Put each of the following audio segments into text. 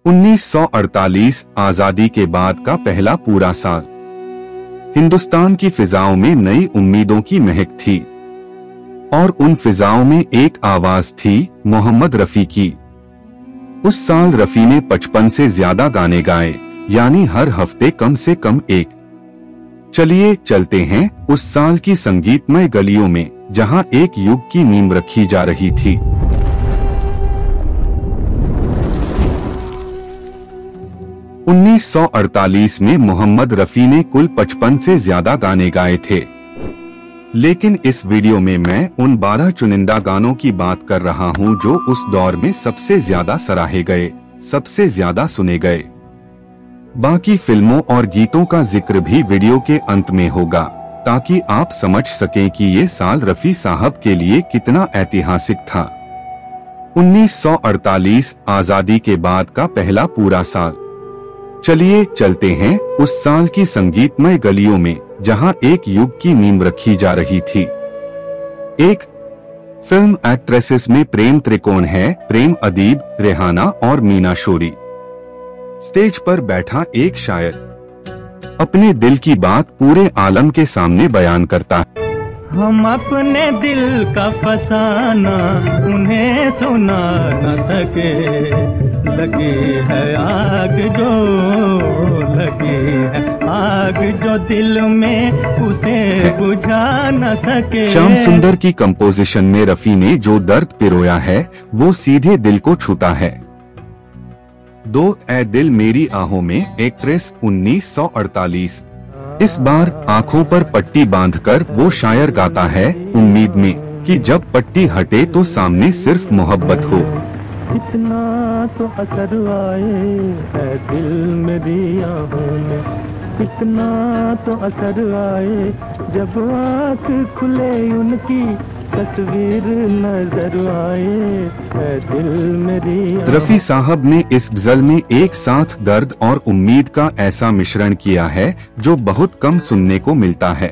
1948 आजादी के बाद का पहला पूरा साल। हिंदुस्तान की फिजाओं में नई उम्मीदों की महक थी और उन फिजाओं में एक आवाज थी, मोहम्मद रफी की। उस साल रफी ने 55 से ज्यादा गाने गाए, यानी हर हफ्ते कम से कम एक। चलिए चलते हैं उस साल की संगीतमय गलियों में, जहां एक युग की नींव रखी जा रही थी। उन्नीस सौ 1948 में मोहम्मद रफी ने कुल 55 से ज्यादा गाने गाए थे, लेकिन इस वीडियो में मैं उन 12 चुनिंदा गानों की बात कर रहा हूं जो उस दौर में सबसे ज्यादा सराहे गए, सबसे ज्यादा सुने गए। बाकी फिल्मों और गीतों का जिक्र भी वीडियो के अंत में होगा, ताकि आप समझ सकें कि ये साल रफी साहब के लिए कितना ऐतिहासिक था। 1948 आजादी के बाद का पहला पूरा साल। चलिए चलते हैं उस साल की संगीतमय गलियों में, जहां एक युग की नींव रखी जा रही थी। एक फिल्म एक्ट्रेसेस में प्रेम त्रिकोण है, प्रेम अदीब, रेहाना और मीना शोरी। स्टेज पर बैठा एक शायर अपने दिल की बात पूरे आलम के सामने बयान करता है। हम अपने दिल का फसाना उन्हें सुना न सके, लगी है आग जो, लगी है आग जो दिल में उसे बुझा न सके। श्याम सुंदर की कंपोजिशन में रफी ने जो दर्द पिरोया है वो सीधे दिल को छूता है। दो ए दिल मेरी आहों में एक्ट्रेस 1948। इस बार आंखों पर पट्टी बांधकर वो शायर गाता है, उम्मीद में कि जब पट्टी हटे तो सामने सिर्फ मोहब्बत हो। इतना तो असर आए है दिल मेरी आहों में, इतना तो असर आए जब आँख खुले उनकी तस्वीर नजर आए है दिल मेरी। रफी साहब ने इस गजल में एक साथ दर्द और उम्मीद का ऐसा मिश्रण किया है जो बहुत कम सुनने को मिलता है।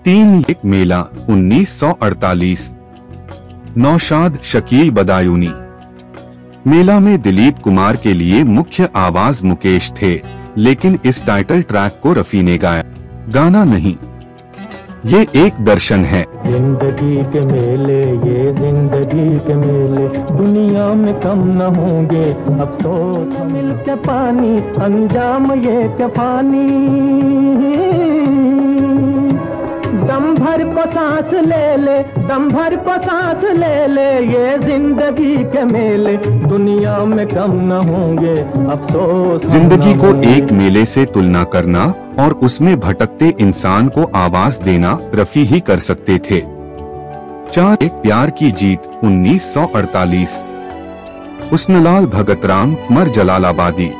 3 एक मेला 1948। नौशाद शकील बदायूनी। मेला में दिलीप कुमार के लिए मुख्य आवाज मुकेश थे, लेकिन इस टाइटल ट्रैक को रफी ने गाया। गाना नहीं, ये एक दर्शन है। जिंदगी के मेले, ये जिंदगी के मेले दुनिया में कम न होंगे अफसोस, मिल के पानी अंजाम ये के पानी। दम भर को सांस ले ले, दम भर को सांस ले ले, ये जिंदगी के मेले दुनिया में कम न होंगे अफसोस। जिंदगी को एक मेले से तुलना करना और उसमें भटकते इंसान को आवाज देना रफी ही कर सकते थे। 4 एक प्यार की जीत 1948। हुस्नलाल भगतराम मर जलालाबादी।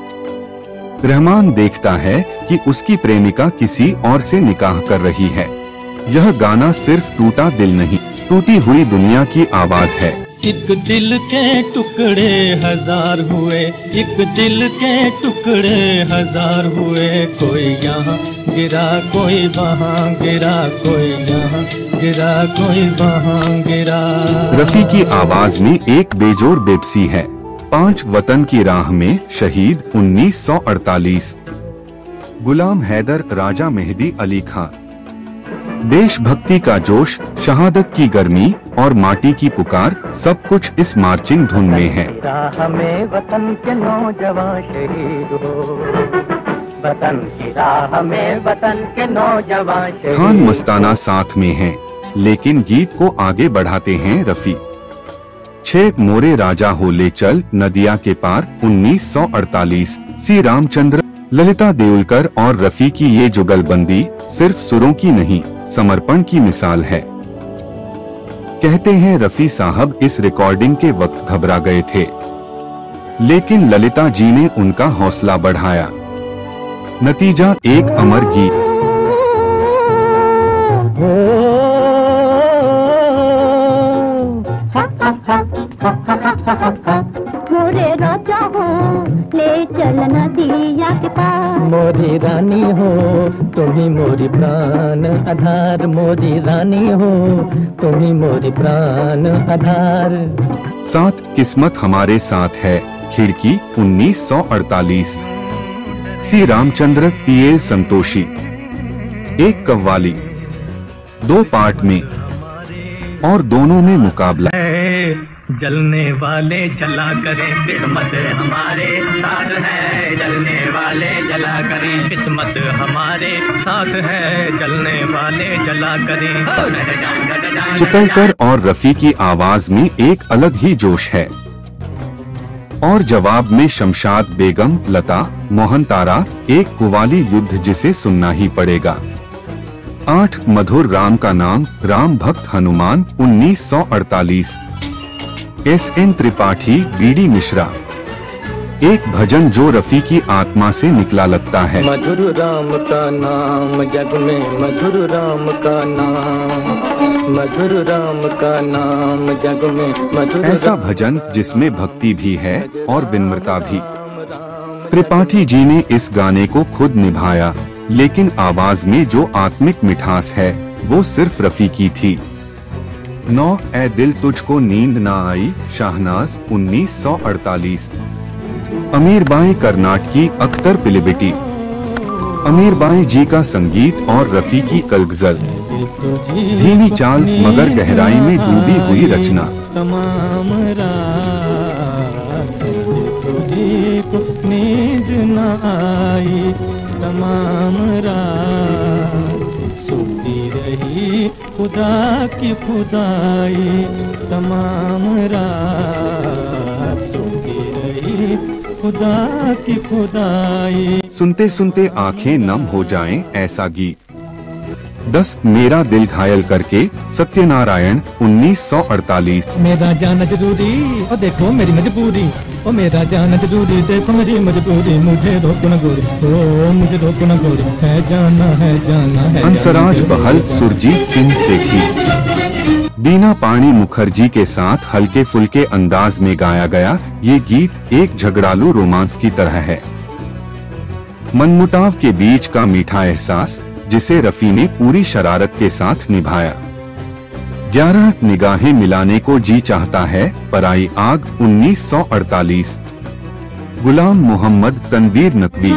रहमान देखता है कि उसकी प्रेमिका किसी और से निकाह कर रही है। यह गाना सिर्फ टूटा दिल नहीं, टूटी हुई दुनिया की आवाज है। एक दिल के टुकड़े हजार हुए, एक दिल के टुकड़े हजार हुए, कोई यहाँ गिरा कोई वहाँ गिरा, कोई यहाँ गिरा कोई वहाँ गिरा। रफी की आवाज में एक बेजोड़ बेबसी है। 5 वतन की राह में शहीद 1948। गुलाम हैदर, राजा मेहदी अली खान। देशभक्ति का जोश, शहादत की गर्मी और माटी की पुकार, सब कुछ इस मार्चिंग धुन में है। हमें वतन के नौजवान शहीद हो, वतन की राह में वतन के नौजवान शहीद। खान मस्ताना साथ में हैं, लेकिन गीत को आगे बढ़ाते हैं रफी। 6 मोरे राजा हो ले चल नदिया के पार 1948। सी रामचंद्र, ललिता देवलकर और रफी की ये जुगलबंदी सिर्फ सुरों की नहीं, समर्पण की मिसाल है। कहते हैं रफी साहब इस रिकॉर्डिंग के वक्त घबरा गए थे, लेकिन ललिता जी ने उनका हौसला बढ़ाया। नतीजा एक अमर गीत। मोरे राजा हो ले चल नदिया के पार। मोरी रानी हो तुम ही मोरी प्राण आधार, मोरी रानी हो तुम ही मोरी प्राण आधार। 7 किस्मत हमारे साथ है, खिड़की 1948। सी रामचंद्र PL संतोषी। एक कव्वाली 2 पार्ट में और दोनों में मुकाबला। जलने वाले जला करें किस्मत हमारे साथ है, जलने वाले जला करें किस्मत हमारे साथ है, जलने वाले जला करें। चितलकर और रफी की आवाज में एक अलग ही जोश है और जवाब में शमशाद बेगम, लता, मोहन तारा, एक कुवाली युद्ध जिसे सुनना ही पड़ेगा। 8 मधुर राम का नाम, राम भक्त हनुमान 1948। SN Tripathi, BD Mishra. एक भजन जो रफी की आत्मा से निकला लगता है। मधुर राम का नाम जग में, मधुर राम का नाम, मधुर राम का नाम जग में, मधुर। ऐसा भजन जिसमें भक्ति भी है और विनम्रता भी। त्रिपाठी जी ने इस गाने को खुद निभाया, लेकिन आवाज में जो आत्मिक मिठास है वो सिर्फ रफी की थी। 9 ए दिल तुझको नींद ना आई, शाहनाज 1948। अमीरबाई कर्नाटकी, अख्तर पिलिबिटी। अमीरबाई जी का संगीत और रफी की कलगजल, धीमी चाल मगर गहराई में डूबी हुई रचना। तमाम रात तुझको नींद न आई, तमाम रात सोती रही खुदा की खुदाई, तमाम रात सोती रही खुदा की खुदाई। सुनते सुनते आंखें नम हो जाएं ऐसा गीत। 10 मेरा दिल घायल करके, सत्यनारायण 1948। मेरा जाना जरूरी ओ देखो मेरी मजबूरी, ओ मेरा जाना जरूरी देखो मेरी मजबूरी, मुझे रोको न गोरी, ओ मुझे रोको न गोरी, है जाना है जाना है। हंसराज बहल, सुरजीत सिंह सेठी। बीना पाणी मुखर्जी के साथ हल्के फुल्के अंदाज में गाया गया ये गीत एक झगड़ालू रोमांस की तरह है। मनमुटाव के बीच का मीठा एहसास जिसे रफी ने पूरी शरारत के साथ निभाया। 11 निगाहें मिलाने को जी चाहता है, पराई आग 1948। गुलाम मोहम्मद, तनवीर नकवी।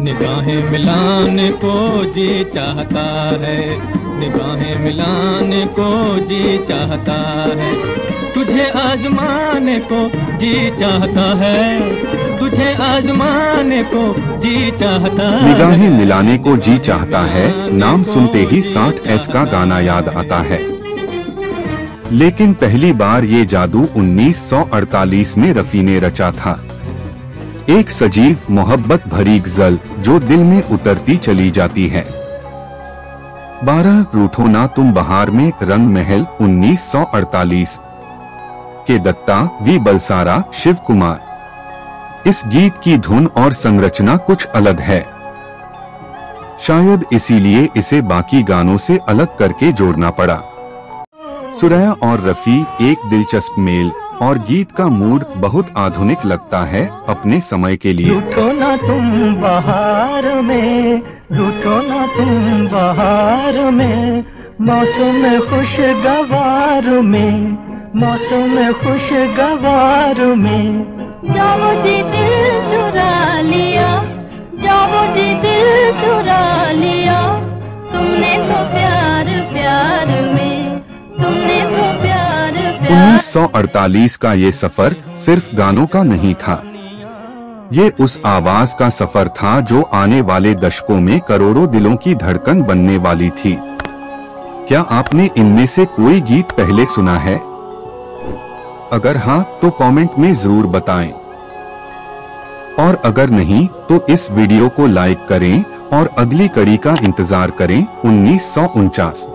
निगाहें मिलाने को जी चाहता है, निगाहें मिलाने को जी चाहता है, तुझे आजमाने को जी चाहता है, तुझे आजमाने को जी चाहता है। निगाहें मिलाने को जी चाहता है, नाम सुनते ही 60s का गाना याद आता है। लेकिन पहली बार ये जादू 1948 में रफी ने रचा था। एक सजीव मोहब्बत भरी गजल जो दिल में उतरती चली जाती है। 12 रूठो ना तुम बहार में, रंग महल 1948। के दत्ता, वी बलसारा, शिव कुमार। इस गीत की धुन और संरचना कुछ अलग है, शायद इसीलिए इसे बाकी गानों से अलग करके जोड़ना पड़ा। सुरैया और रफी एक दिलचस्प मेल और गीत का मूड बहुत आधुनिक लगता है अपने समय के लिए। रूठो ना तुम बहार में, रूठो ना तुम बहार में, मौसम खुशगवार में, मौसम खुशगवार में। जाओ जी दिल चुरा लिया, जाओ जी दिल चुरा लिया, तुमने तो प्यार प्यार में, तुमने तो प्यार प्यार। 1948 का ये सफर सिर्फ गानों का नहीं था, ये उस आवाज का सफर था जो आने वाले दशकों में करोड़ों दिलों की धड़कन बनने वाली थी। क्या आपने इनमें से कोई गीत पहले सुना है? अगर हाँ तो कमेंट में जरूर बताएं, और अगर नहीं तो इस वीडियो को लाइक करें और अगली कड़ी का इंतजार करें। 1949।